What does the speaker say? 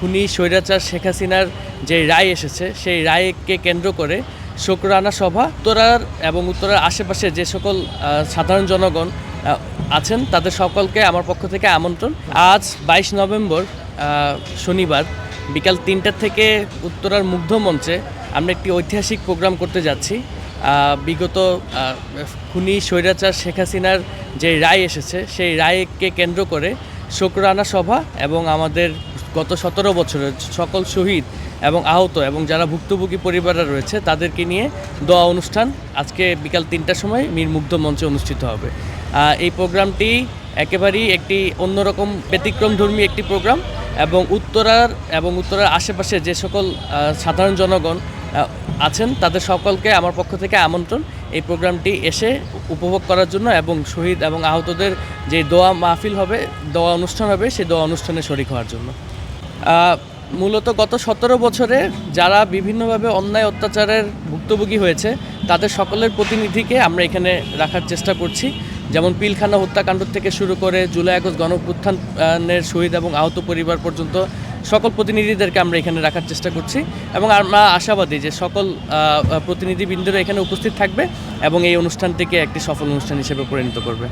খুনি স্বৈরাচার শেখ হাসিনার যে রায় এসেছে সেই রায়কে কেন্দ্র করে শুকরানা সভা উত্তরার এবং উত্তরার আশেপাশে যে সকল সাধারণ জনগণ আছেন তাদের সকলকে আমার পক্ষ থেকে আমন্ত্রণ। আজ 22 নভেম্বর শনিবার বিকাল 3টা থেকে উত্তরার মুগ্ধ মঞ্চে আমরা একটি ঐতিহাসিক প্রোগ্রাম করতে যাচ্ছি। বিগত খুনি স্বৈরাচার শেখ হাসিনার যে রায় এসেছে সেই রায়কে কেন্দ্র করে শুকরানা সভা এবং আমাদের গত 17 বছরের সকল শহীদ এবং আহত এবং যারা ভুক্তভোগী পরিবাররা রয়েছে তাদেরকে নিয়ে দোয়া অনুষ্ঠান আজকে বিকাল 3টার সময় মীর মুগ্ধ মঞ্চে অনুষ্ঠিত হবে। এই প্রোগ্রামটি একেবারেই একটি অন্যরকম ব্যতিক্রমধর্মী একটি প্রোগ্রাম এবং উত্তরার আশেপাশে যে সকল সাধারণ জনগণ আছেন তাদের সকলকে আমার পক্ষ থেকে আমন্ত্রণ এই প্রোগ্রামটি এসে উপভোগ করার জন্য এবং শহীদ এবং আহতদের যে দোয়া মাহফিল হবে, দোয়া অনুষ্ঠান হবে, সেই দোয়া অনুষ্ঠানে শরিক হওয়ার জন্য। মূলত গত 17 বছরে যারা বিভিন্নভাবে অন্যায় অত্যাচারের ভুক্তভোগী হয়েছে তাদের সকলের প্রতিনিধিকে আমরা এখানে রাখার চেষ্টা করছি। যেমন পিলখানা হত্যাকাণ্ড থেকে শুরু করে জুলাই আগস্ট গণঅভ্যুত্থানের শহীদ এবং আহত পরিবার পর্যন্ত সকল প্রতিনিধিদেরকে আমরা এখানে রাখার চেষ্টা করছি এবং আমরা আশাবাদী যে সকল প্রতিনিধিবৃন্দরা এখানে উপস্থিত থাকবে এবং এই অনুষ্ঠানটিকে একটি সফল অনুষ্ঠান হিসেবে পরিণত করবে।